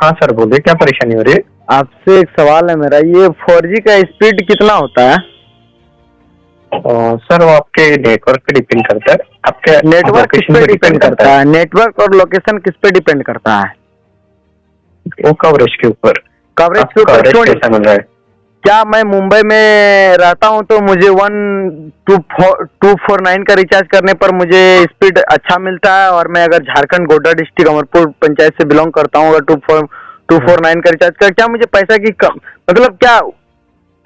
हाँ सर, बोलिए क्या परेशानी हो रही है? आपसे एक सवाल है मेरा, ये 4G का स्पीड कितना होता है? सर वो आपके नेटवर्क पे डिपेंड करता है। आपके नेटवर्क किस पे डिपेंड करता है? नेटवर्क और लोकेशन किस पे डिपेंड करता है? वो कवरेज के ऊपर। कवरेज के ऊपर क्यों? कैसा मिल रहा है? क्या मैं मुंबई में रहता हूं तो मुझे 1249 का रिचार्ज करने पर मुझे स्पीड अच्छा मिलता है, और मैं अगर झारखंड गोड्डा डिस्ट्रिक्ट अमरपुर पंचायत से बिलोंग करता हूं, अगर 249 का रिचार्ज कर, क्या मुझे पैसा की मतलब क्या,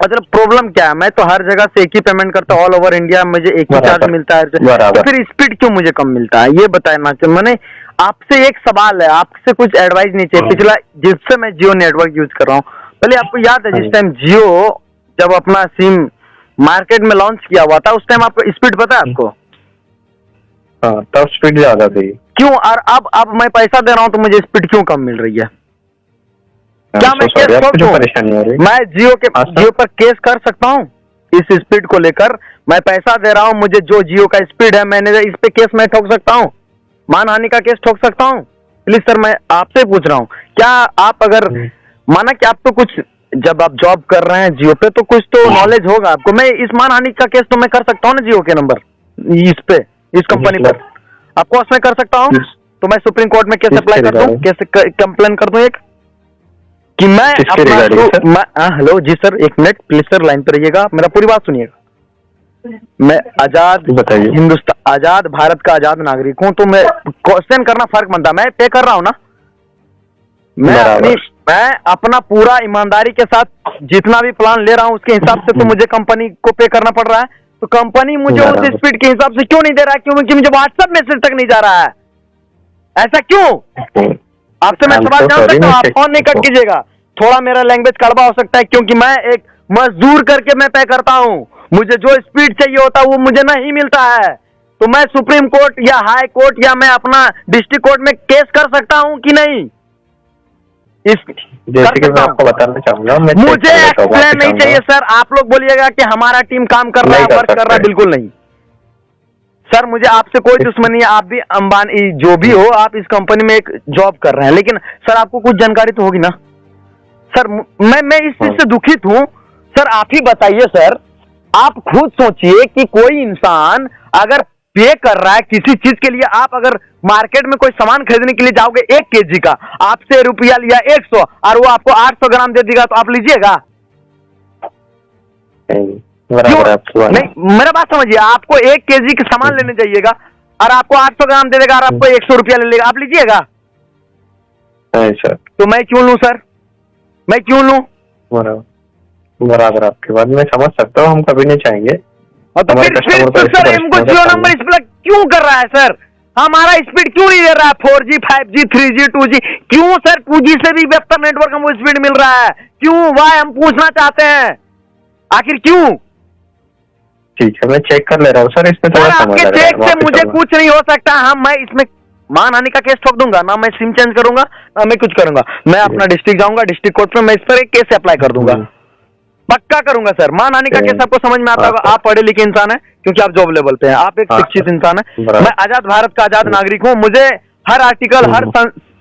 मतलब प्रॉब्लम क्या है? मैं तो हर जगह से एक ही पेमेंट करता हूँ, ऑल ओवर इंडिया मुझे एक ही चार्ज मिलता है, तो फिर स्पीड क्यों मुझे कम मिलता है? ये बताना चाहिए। मैंने आपसे एक सवाल है, आपसे कुछ एडवाइस नहीं चाहिए। पिछला जिससे मैं जियो नेटवर्क यूज कर रहा हूँ, पहले आपको याद है जिस टाइम जियो जब अपना सिम मार्केट में लॉन्च किया हुआ था, उस टाइम आपको स्पीड पता है आपको? हाँ, तब स्पीड ज्यादा थी। क्यों? और अब मैं पैसा दे रहा हूँ तो मुझे स्पीड क्यों कम मिल रही है? क्या मैं केस ठोक दूं? मैं जियो पर केस कर सकता हूँ इस स्पीड को लेकर? मैं पैसा दे रहा हूँ, मुझे जो जियो का स्पीड है, मैंने इस पे केस मैं ठोक सकता हूँ, मानहानि का केस ठोक सकता हूँ? प्लीज सर, मैं आपसे पूछ रहा हूँ, क्या आप अगर माना कि आप तो कुछ, जब आप जॉब कर रहे हैं जियो पे, तो कुछ तो नॉलेज होगा आपको। मैं इस मानहानि का केस तो मैं कर सकता हूँ ना जियो के नंबर, इस पे, इस कंपनी पर आपको मैं कर सकता हूँ, तो मैं सुप्रीम कोर्ट में केस अप्लाई कर दूं, कैसे कंप्लेन कर दूं एक कि मैं अपना हेलो जी सर, एक मिनट प्लीज सर, लाइन पर रहिएगा, मेरा पूरी बात सुनिएगा। मैं आजाद हिंदुस्तान, आजाद भारत का आजाद नागरिक हूं, तो मैं क्वेश्चन करना फर्क बनता है। मैं पे कर रहा हूं ना, मैं अपना पूरा ईमानदारी के साथ जितना भी प्लान ले रहा हूं उसके हिसाब से तो मुझे कंपनी को पे करना पड़ रहा है, तो कंपनी मुझे उस स्पीड के हिसाब से क्यों नहीं दे रहा है? क्योंकि मुझे व्हाट्सएप मैसेज तक नहीं जा रहा है, ऐसा क्यों? आपसे मैं सवाल जान सकता हूँ, आप फोन नहीं कट कीजिएगा। थोड़ा मेरा लैंग्वेज कड़वा हो सकता है, क्योंकि मैं एक मजदूर करके मैं पे करता हूँ, मुझे जो स्पीड चाहिए होता है वो मुझे नहीं मिलता है, तो मैं सुप्रीम कोर्ट या हाई कोर्ट या मैं अपना डिस्ट्रिक्ट कोर्ट में केस कर सकता हूँ कि नहीं? जैसे कि मैं आपको बताना चाहूंगा, मुझे एक्सप्लेन नहीं चाहिए सर। आप लोग बोलिएगा कि हमारा टीम काम कर रहा है, वर्क कर रहा है, बिल्कुल नहीं सर, मुझे आपसे कोई दुश्मनी है। आप भी अंबानी जो भी हो, आप इस कंपनी में एक जॉब कर रहे हैं, लेकिन सर आपको कुछ जानकारी तो होगी ना सर। मैं इस चीज से दुखित हूं सर। आप ही बताइए सर, आप खुद सोचिए कि कोई इंसान अगर पे कर रहा है किसी चीज के लिए, आप अगर मार्केट में कोई सामान खरीदने के लिए जाओगे 1 kg का, आपसे रुपया लिया 100 और वो आपको 800 ग्राम दे देगा, तो आप लीजिएगा? नहीं, मेरा बात समझिए, आपको 1 kg का सामान लेने जाइएगा और आपको 800 ग्राम दे देगा और आपको 100 रुपया ले लेगा, आप लीजिएगा? सर तो मैं क्यों लूं सर, मैं क्यों लूं? बराबर आपकी बात मैं समझ सकता हूँ, हम कभी नहीं चाहेंगे। तो फिर सर इनको जियो नंबर इस पर क्यों कर रहा है सर? हमारा स्पीड क्यों नहीं दे रहा है? 4G 5G 3G 2G क्यों सर? 2G से भी बेहतर नेटवर्क हमको स्पीड मिल रहा है, क्यों? वाई हम पूछना चाहते हैं, आखिर क्यों? ठीक है, मैं चेक कर ले रहा हूँ सर, इसमें थोड़ा आपके चेक से मुझे कुछ नहीं हो सकता। हम मैं इसमें मानहानि का केस ठोक दूंगा ना, मैं सिम चेंज करूंगा ना मैं कुछ करूंगा। मैं अपना डिस्ट्रिक्ट जाऊंगा, डिस्ट्रिक्ट कोर्ट में मैं इस पर एक केस अप्लाई कर दूंगा, पक्का करूंगा सर। मानहानि का केस आपको समझ में आता होगा, आप पढ़े लिखे इंसान है, क्योंकि आप जॉब लेवल पे हैं, आप एक शिक्षित इंसान है। मैं आजाद भारत का आजाद नागरिक हूँ, मुझे हर आर्टिकल हर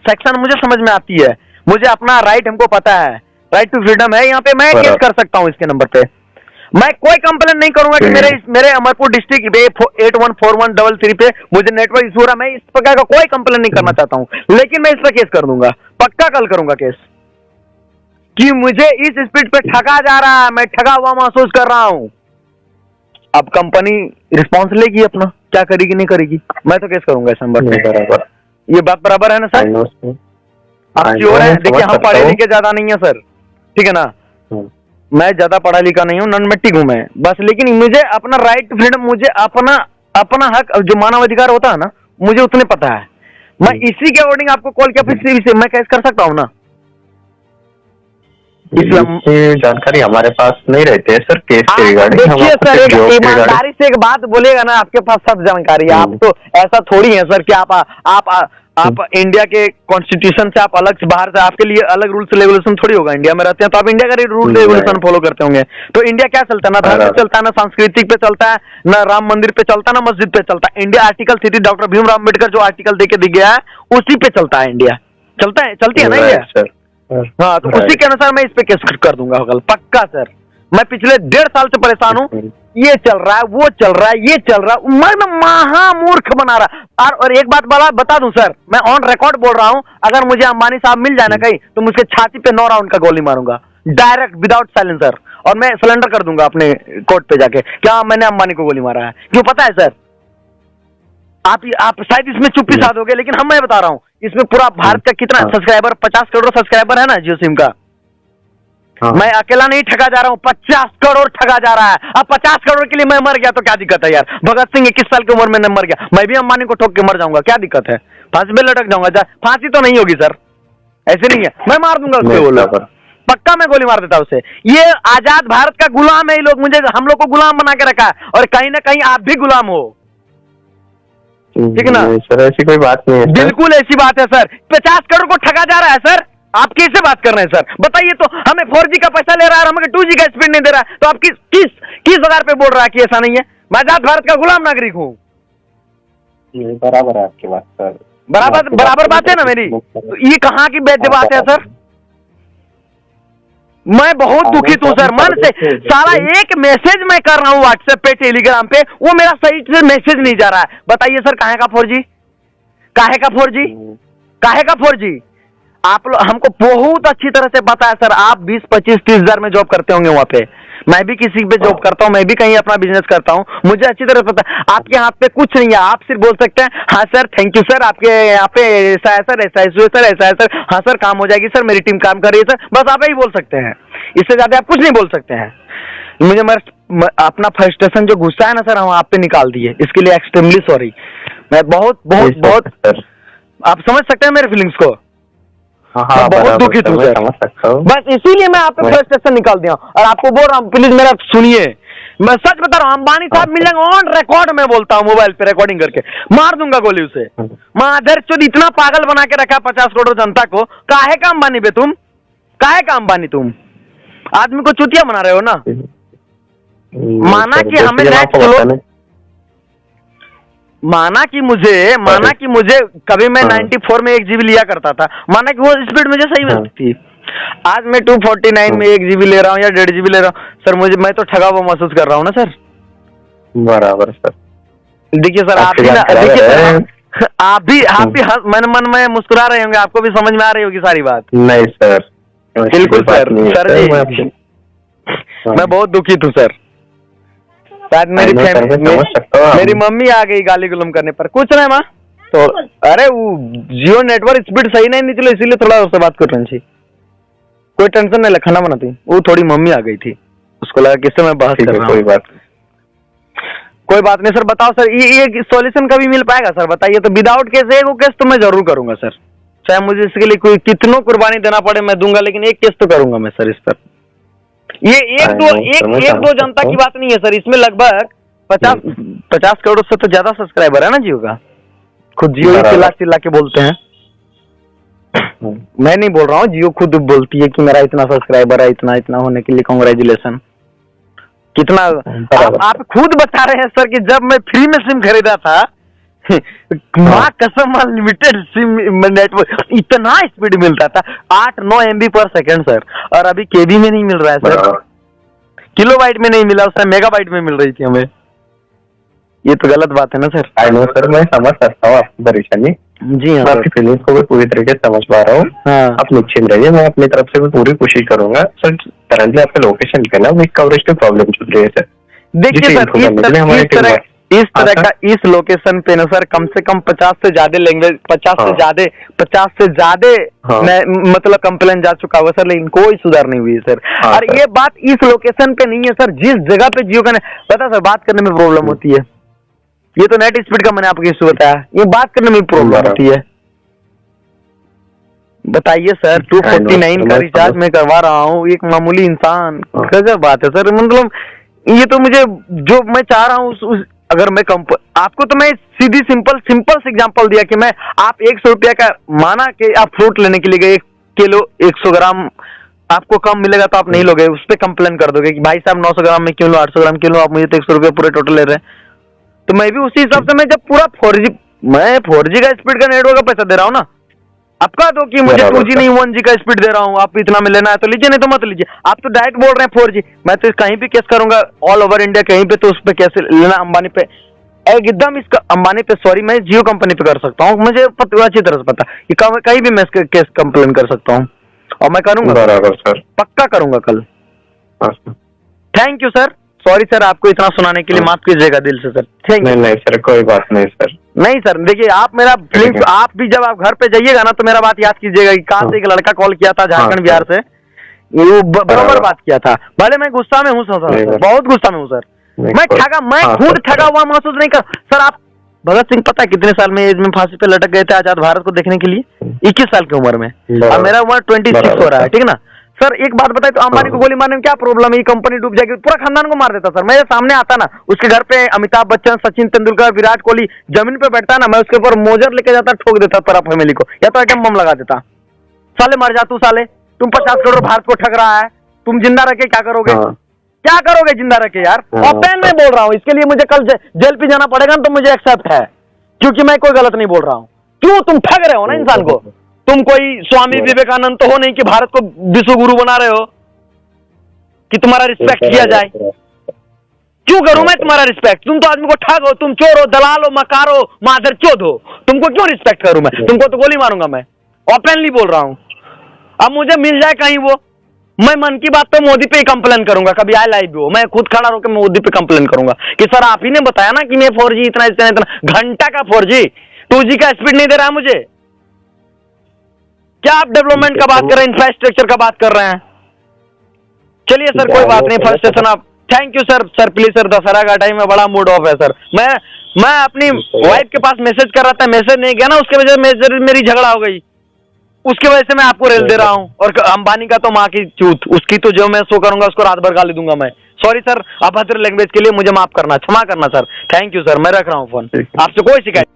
सेक्शन मुझे समझ में आती है, मुझे अपना राइट हमको पता है, राइट टू फ्रीडम है। यहाँ पे मैं केस कर सकता हूँ इसके नंबर पे। मैं कोई कंप्लेन नहीं करूंगा कि मेरे अमरपुर डिस्ट्रिक्ट 814133 पे मुझे नेटवर्क इशू हो रहा। मैं इस प्रकार का कोई कंप्लेन नहीं करना चाहता हूँ, लेकिन मैं इस पर केस कर दूंगा, पक्का कल करूंगा केस, कि मुझे इस स्पीड पे ठगा जा रहा है, मैं ठगा हुआ महसूस कर रहा हूं। अब कंपनी रिस्पॉन्स लेगी अपना, क्या करेगी नहीं करेगी, मैं तो केस करूंगा इस नंबर पे। बराबर, ये बात बराबर है ना सर? आप श्योर है? देखिए हम पढ़े लिखे ज्यादा नहीं है सर, ठीक है ना, मैं ज्यादा पढ़ा लिखा नहीं हूँ, नॉन मैट्रिक हूं मैं बस, लेकिन मुझे अपना राइट टू फ्रीडम, मुझे अपना हक जो मानव अधिकार होता है ना, मुझे उतने पता है। मैं इसी के अकॉर्डिंग आपको कॉल किया, फिर मैं केस कर सकता हूँ ना? जानकारी हमारे पास नहीं रहती है सर केस के रिगार्डिंग। देखिए सर, ईमानदारी से एक बात बोलेगा ना, आपके पास सब जानकारी है। आप तो ऐसा थोड़ी है सर कि आप इंडिया के कॉन्स्टिट्यूशन से आप अलग से, बाहर से आपके लिए अलग रूल्स रेगुलेशन थोड़ी होगा। इंडिया में रहते हैं तो आप इंडिया का रूल रेगुलेशन फॉलो करते होंगे। तो इंडिया क्या चलता है? ना धर्म पे चलता है, ना सांस्कृतिक पे चलता है, ना राम मंदिर पे चलता है, ना मस्जिद पे चलता है। India article 3 doctor Bhimrao Ambedkar जो आर्टिकल देके दिख गया है, उसी पे चलता है इंडिया, चलती है ना इंडिया। हाँ, तो उसी के अनुसार मैं इस पे केस कर दूंगा कल, पक्का सर। मैं पिछले 1.5 साल से परेशान हूँ, ये चल रहा है, वो चल रहा है, ये चल रहा है, मैं महामूर्ख बना रहा। और एक बात बता दूं सर, मैं ऑन रिकॉर्ड बोल रहा हूँ, अगर मुझे अंबानी साहब मिल जाए ना कहीं, तो मुझे छाती पे 9 राउंड का गोली मारूंगा, डायरेक्ट विदाउट साइलेंसर, और मैं सिलेंडर कर दूंगा अपने कोर्ट पे जाके, क्या मैंने अंबानी को गोली मारा है। क्यों पता है सर? आप शायद इसमें चुप्पी साधोगे, लेकिन मैं बता रहा हूँ, इसमें पूरा भारत का कितना सब्सक्राइबर, 50 करोड़ सब्सक्राइबर है ना जियो सिम का। मैं अकेला नहीं ठगा जा रहा हूँ, 50 करोड़ ठगा जा रहा है। अब 50 करोड़ के लिए मैं मर गया तो क्या दिक्कत है यार? भगत सिंह 21 साल की उम्र में मर गया, मैं भी अंबानी को ठोक के मर जाऊंगा, क्या दिक्कत है? फांसी पे लटक जाऊंगा, फांसी तो नहीं होगी सर, ऐसे नहीं है, मैं मार दूंगा उसको, पक्का मैं गोली मार देता उसे। ये आजाद भारत का गुलाम है ये लोग, हम लोग को गुलाम बना के रखा है, और कहीं ना कहीं आप भी गुलाम हो, ठीक है ना सर? ऐसी कोई बात नहीं है, बिल्कुल ऐसी बात है सर। 50 करोड़ को ठगा जा रहा है सर, आप कैसे बात कर रहे हैं सर? बताइए तो, हमें 4G का पैसा ले रहा है, हमें 2G का स्पीड नहीं दे रहा है, तो आप किस आधार पे बोल रहा है कि ऐसा नहीं है? मैं आजाद भारत का गुलाम नागरिक हूँ। बराबर है आपकी बात सर, बराबर बात है ना मेरी? तो ये कहाँ की वैध बात है सर? मैं बहुत दुखित हूँ सर, मन से। सारा एक मैसेज मैं कर रहा हूँ व्हाट्सएप पे, टेलीग्राम पे, वो मेरा सही से मैसेज नहीं जा रहा है। बताइए सर, काहे का 4G? काहे का 4G? काहे का 4G? आप लोग, हमको बहुत अच्छी तरह से पता है सर, आप 20, 25, 30 हजार में जॉब करते होंगे वहाँ पे, मैं भी किसी पे जॉब करता हूँ, मैं भी कहीं अपना बिजनेस करता हूँ, मुझे अच्छी तरह पता है। आपके हाथ पे कुछ नहीं है, आप सिर्फ बोल सकते हैं हाँ सर, थैंक यू सर, आपके यहाँ पे ऐसा है सर, ऐसा है सर, ऐसा है सर, हाँ सर काम हो जाएगी सर, मेरी टीम काम कर रही है सर, बस आप ही बोल सकते हैं, इससे ज्यादा आप कुछ नहीं बोल सकते हैं। मुझे अपना फ्रस्ट्रेशन जो गुस्सा है ना सर, हम आप पे निकाल दिए, इसके लिए एक्सट्रीमली सॉरी। मैं बहुत आप समझ सकते हैं मेरे फीलिंग्स को। मैं बहुत दुखित हूँ सर, बस इसीलिए मैं आप पे फ्रस्ट्रेशन निकाल दिया, और आपको बोल रहा हूँ प्लीज मेरा सुनिए। मैं सच बता रहा हूँ, अंबानी साहब मिल जाएंगे, ऑन रिकॉर्ड में बोलता हूँ, मोबाइल पे रिकॉर्डिंग करके मार दूंगा गोली उसे। माधर चोद इतना पागल बना के रखा 50 करोड़ जनता को, काहे का अंबानी बे तुम? काहे का अंबानी तुम? आदमी को चुतिया बना रहे हो ना। माना कि हमें नेट स्लो, माना कि मुझे कभी मैं 94 में 1 GB लिया करता था, माना कि वो स्पीड मुझे सही मिलती थी। आज मैं 249 में 1 GB ले रहा हूँ या 1.5 GB ले रहा हूँ सर, मैं तो ठगा हुआ महसूस कर रहा हूँ ना सर। बराबर सर। देखिए सर, आप भी मन में मुस्कुरा रहे होंगे, आपको भी समझ में आ रही होगी सारी बात। नहीं सर, बिल्कुल सर जी, मैं बहुत दुखित हूँ सर। शायद मेरी मम्मी आ गई गाली गुलम करने पर, कुछ नहीं माँ, तो अरे वो जियो नेटवर्क स्पीड सही नहीं निकले, इसीलिए थोड़ा उससे बात कर रही थी। कोई टेंशन नहीं, खाना बनाती, वो थोड़ी मम्मी आ गई थी, उसको लगा किससे मैं बहस कर रहा हूँ। कोई बात नहीं सर। बताओ सर, ये सॉल्यूशन कभी मिल पाएगा सर? बताइए तो। विदाउट केस वो केस तो मैं जरूर करूंगा सर, चाहे मुझे इसके लिए कोई कितनों कुर्बानी देना पड़े मैं दूंगा, लेकिन एक केस तो करूंगा मैं सर इस पर। ये एक दो जनता की बात नहीं है सर, इसमें लगभग 50 करोड़ से तो ज्यादा सब्सक्राइबर है ना जियो का। खुद जियो चिल्ला के बोलते हैं, मैं नहीं बोल रहा हूँ, जियो खुद बोलती है कि मेरा इतना सब्सक्राइबर है, इतना होने के लिए कांग्रेचुलेशन। कितना आप खुद बता रहे हैं सर कि जब मैं फ्री में सिम खरीदा था, माँ कसम, अनलिमिटेड सिम नेटवर्क इतना स्पीड मिलता था, 8-9 MB पर सेकंड सर, और अभी KB में नहीं मिल रहा है सर, किलोबाइट में नहीं मिला, उसमें मेगाबाइट में मिल रही थी हमें। ये तो गलत बात है ना सर। आई नो सर, मैं समझ सकता हूँ आपकी परेशानी। जी हाँ, आपकी फीलिंग्स को भी पूरी तरीके से समझ पा रहा हूँ। हाँ। आप निश्चिंत रहिए, मैं अपनी तरफ से भी पूरी कोशिश करूंगा सर। करंटली आपका लोकेशन लिखना, वीक कवरेज की प्रॉब्लम चल रही है सर। देखिए सर, इस तरह का इस लोकेशन पे ना सर कम से कम 50 से ज्यादा लैंग्वेज, 50 से ज्यादा मतलब कंप्लेन जा चुका हुआ सर, लेकिन कोई सुधार नहीं हुई है सर। और ये बात इस लोकेशन पे नहीं है सर, जिस जगह पे जियो का पता सर बात करने में प्रॉब्लम होती है। ये तो नेट स्पीड का मैंने आपको इश्यू बताया, ये बात करने में प्रॉब्लम होती है। बताइए सर, 249 का रिचार्ज मैं करवा रहा हूँ, एक मामूली इंसान, गजब बात है सर। मतलब ये तो मुझे जो मैं चाह रहा हूँ, अगर मैं आपको तो मैं सीधी सिंपल से एग्जांपल दिया कि मैं आप 100 रुपया का, माना कि आप फ्रूट लेने के लिए गए, 1 किलो 100 ग्राम आपको कम मिलेगा तो आप नहीं लोगे, उस पर कंप्लेन कर दोगे कि भाई साहब 900 ग्राम में क्यों लो, 800 ग्राम क्यों लो, आप मुझे तो 100 रुपया पूरे टोटल ले रहे हैं। तो मैं भी उसी हिसाब से, मैं जब पूरा 4G का स्पीड का नेटवर्क का पैसा दे रहा हूँ ना, आप कह दो कि मुझे बराबर 2G नहीं 1G का स्पीड दे रहा हूँ, आप इतना में लेना है तो लीजिए, नहीं तो मत लीजिए। आप तो डायरेक्ट बोल रहे हैं 4G, मैं तो कहीं भी केस करूंगा ऑल ओवर इंडिया कहीं पे, तो उस पर कैसे लेना अंबानी पे, एकदम इसका अंबानी पे, सॉरी मैं जियो कंपनी पे कर सकता हूँ, मुझे अच्छी तरह से पता ये कहीं भी मैं इसका केस कंप्लेन कर सकता हूँ और मैं करूंगा, बराबर सर, पक्का करूंगा कल। हाँ sir. Thank you sir, sorry sir आपको इतना सुनाने के लिए, माफ कीजिएगा दिल से सर, थैंक यू। नहीं सर, कोई बात नहीं सर। नहीं सर देखिए, आप मेरा फीलिंग्स, आप भी जब आप घर पे जाइएगा ना तो मेरा बात याद कीजिएगा कि कल से एक लड़का कॉल किया था झारखंड बिहार से, वो बराबर बात किया था, भले मैं गुस्सा में हूँ सर, बहुत गुस्सा में हूँ सर, मैं ठगा, मैं खुद ठगा हुआ महसूस नहीं कर सर। आप भगत सिंह पता है कितने साल में एज में फांसी पे लटक गए थे आजाद भारत को देखने के लिए, 21 साल की उम्र में, अब मेरा उम्र 26 हो रहा है, ठीक है ना सर। एक बात बताए तो अंबानी को गोली मारने में क्या प्रॉब्लम है, ये कंपनी डूब जाएगी, पूरा खानदान को मार देता सर। मेरे सामने आता ना, उसके घर पे अमिताभ बच्चन, सचिन तेंदुलकर, विराट कोहली जमीन पे बैठता ना, मैं उसके ऊपर मोजर लेके जाता, ठोक देता पूरा फैमिली को, या तो आइटम बम लगा देता। साले मर जा तू, साले तुम 50 करोड़ भारत को ठग रहा है, तुम जिंदा रह के क्या करोगे, क्या करोगे जिंदा रह के यार। ओपन में बोल रहा हूँ, इसके लिए मुझे कल जेल पे जाना पड़ेगा तो मुझे एक्सेप्ट है, क्योंकि मैं कोई गलत नहीं बोल रहा हूँ। क्यों तुम ठग रहे हो ना इंसान को, तुम कोई स्वामी विवेकानंद तो हो नहीं कि भारत को विश्व गुरु बना रहे हो कि तुम्हारा रिस्पेक्ट किया जाए। क्यों करूं मैं तुम्हारा रिस्पेक्ट, तुम तो आदमी को ठग हो, तुम चोर हो, दलाल हो, मकार हो, मादरचोद हो, तुमको क्यों रिस्पेक्ट करूं मैं, तुमको तो गोली मारूंगा मैं, ओपनली बोल रहा हूं। अब मुझे मिल जाए कहीं वो, मैं मन की बात तो मोदी पे ही कंप्लेन करूंगा, कभी आई लाइव हो, मैं खुद खड़ा होकर मोदी पे कंप्लेन करूंगा कि सर आप ही ने बताया ना कि मैं 4G इतना घंटा का 4G, 2G का स्पीड नहीं दे रहा है मुझे। क्या आप डेवलपमेंट का बात कर रहे हैं, इंफ्रास्ट्रक्चर का बात कर रहे हैं। चलिए सर कोई बात नहीं, फर्स्ट स्टेशन आप, thank you sir. Sir please sir, Dussehra का टाइम है, बड़ा मूड ऑफ है सर। मैं अपनी वाइफ के पास मैसेज कर रहा था, मैसेज नहीं गया ना, उसके वजह से मेरी झगड़ा हो गई, उसकी वजह से मैं आपको रेल दे रहा हूँ। और अंबानी का तो माँ की चूत, उसकी तो जो मैं शो करूंगा उसको रात भर गाली दूंगा मैं। सॉरी सर, अभद्र लैंग्वेज के लिए मुझे माफ करना, क्षमा करना सर। थैंक यू सर, मैं रख रहा हूँ फोन, आपसे कोई शिकायत